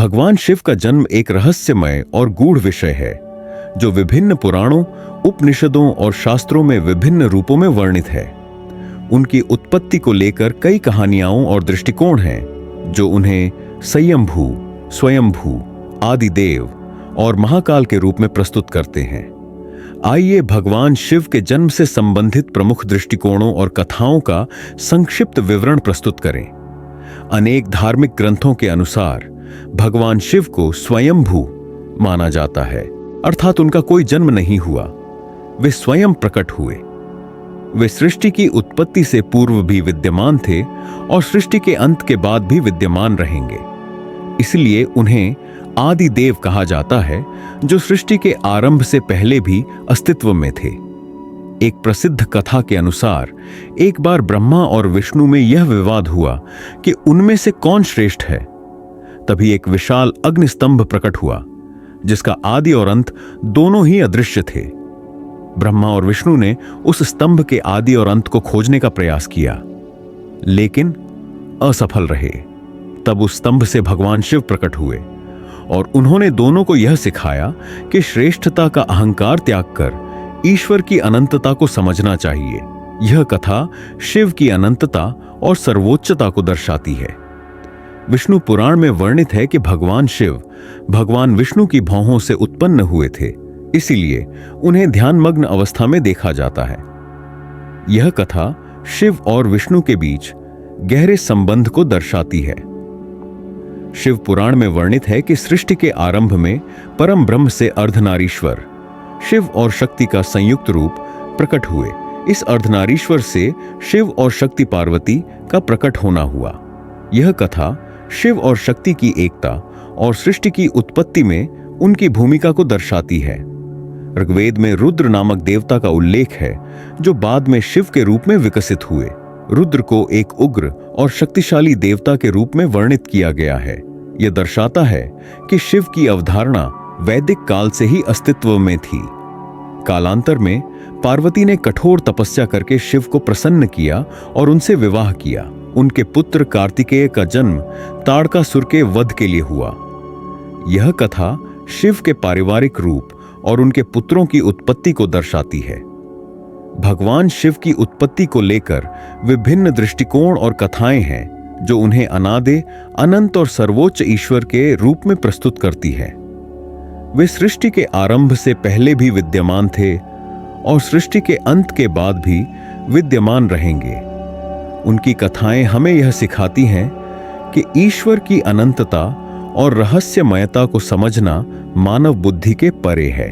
भगवान शिव का जन्म एक रहस्यमय और गूढ़ विषय है जो विभिन्न पुराणों, उपनिषदों और शास्त्रों में विभिन्न रूपों में वर्णित है। उनकी उत्पत्ति को लेकर कई कहानियां और दृष्टिकोण हैं जो उन्हें संयंभू, स्वयंभू, आदिदेव और महाकाल के रूप में प्रस्तुत करते हैं। आइए भगवान शिव के जन्म से संबंधित प्रमुख दृष्टिकोणों और कथाओं का संक्षिप्त विवरण प्रस्तुत करें। अनेक धार्मिक ग्रंथों के अनुसार भगवान शिव को स्वयंभू माना जाता है, अर्थात उनका कोई जन्म नहीं हुआ, वे स्वयं प्रकट हुए। वे सृष्टि की उत्पत्ति से पूर्व भी विद्यमान थे और सृष्टि के अंत के बाद भी विद्यमान रहेंगे। इसलिए उन्हें आदि देव कहा जाता है, जो सृष्टि के आरंभ से पहले भी अस्तित्व में थे। एक प्रसिद्ध कथा के अनुसार एक बार ब्रह्मा और विष्णु में यह विवाद हुआ कि उनमें से कौन श्रेष्ठ है। तभी एक विशाल अग्निस्तंभ प्रकट हुआ जिसका आदि और अंत दोनों ही अदृश्य थे। ब्रह्मा और विष्णु ने उस स्तंभ के आदि और अंत को खोजने का प्रयास किया, लेकिन असफल रहे। तब उस स्तंभ से भगवान शिव प्रकट हुए और उन्होंने दोनों को यह सिखाया कि श्रेष्ठता का अहंकार त्याग कर ईश्वर की अनंतता को समझना चाहिए। यह कथा शिव की अनंतता और सर्वोच्चता को दर्शाती है। विष्णु पुराण में वर्णित है कि भगवान शिव भगवान विष्णु की भौहों से उत्पन्न हुए थे, इसीलिए उन्हें ध्यानमग्न अवस्था में देखा जाता है। यह कथा शिव और विष्णु के बीच गहरे संबंध को दर्शाती है। शिव पुराण में वर्णित है कि सृष्टि के आरंभ में परम ब्रह्म से अर्धनारीश्वर शिव और शक्ति का संयुक्त रूप प्रकट हुए। इस अर्धनारीश्वर से शिव और शक्ति पार्वती का प्रकट होना हुआ। यह कथा शिव और शक्ति की एकता और सृष्टि की उत्पत्ति में उनकी भूमिका को दर्शाती है। ऋग्वेद में रुद्र नामक देवता का उल्लेख है जो बाद में शिव के रूप में विकसित हुए। रुद्र को एक उग्र और शक्तिशाली देवता के रूप में वर्णित किया गया है। यह दर्शाता है कि शिव की अवधारणा वैदिक काल से ही अस्तित्व में थी। कालांतर में पार्वती ने कठोर तपस्या करके शिव को प्रसन्न किया और उनसे विवाह किया। उनके पुत्र कार्तिकेय का जन्म ताड़कासुर के वध के लिए हुआ। यह कथा शिव के पारिवारिक रूप और उनके पुत्रों की उत्पत्ति को दर्शाती है। भगवान शिव की उत्पत्ति को लेकर विभिन्न दृष्टिकोण और कथाएं हैं जो उन्हें अनादि, अनंत और सर्वोच्च ईश्वर के रूप में प्रस्तुत करती है। वे सृष्टि के आरंभ से पहले भी विद्यमान थे और सृष्टि के अंत के बाद भी विद्यमान रहेंगे। उनकी कथाएं हमें यह सिखाती हैं कि ईश्वर की अनंतता और रहस्यमयता को समझना मानव बुद्धि के परे है।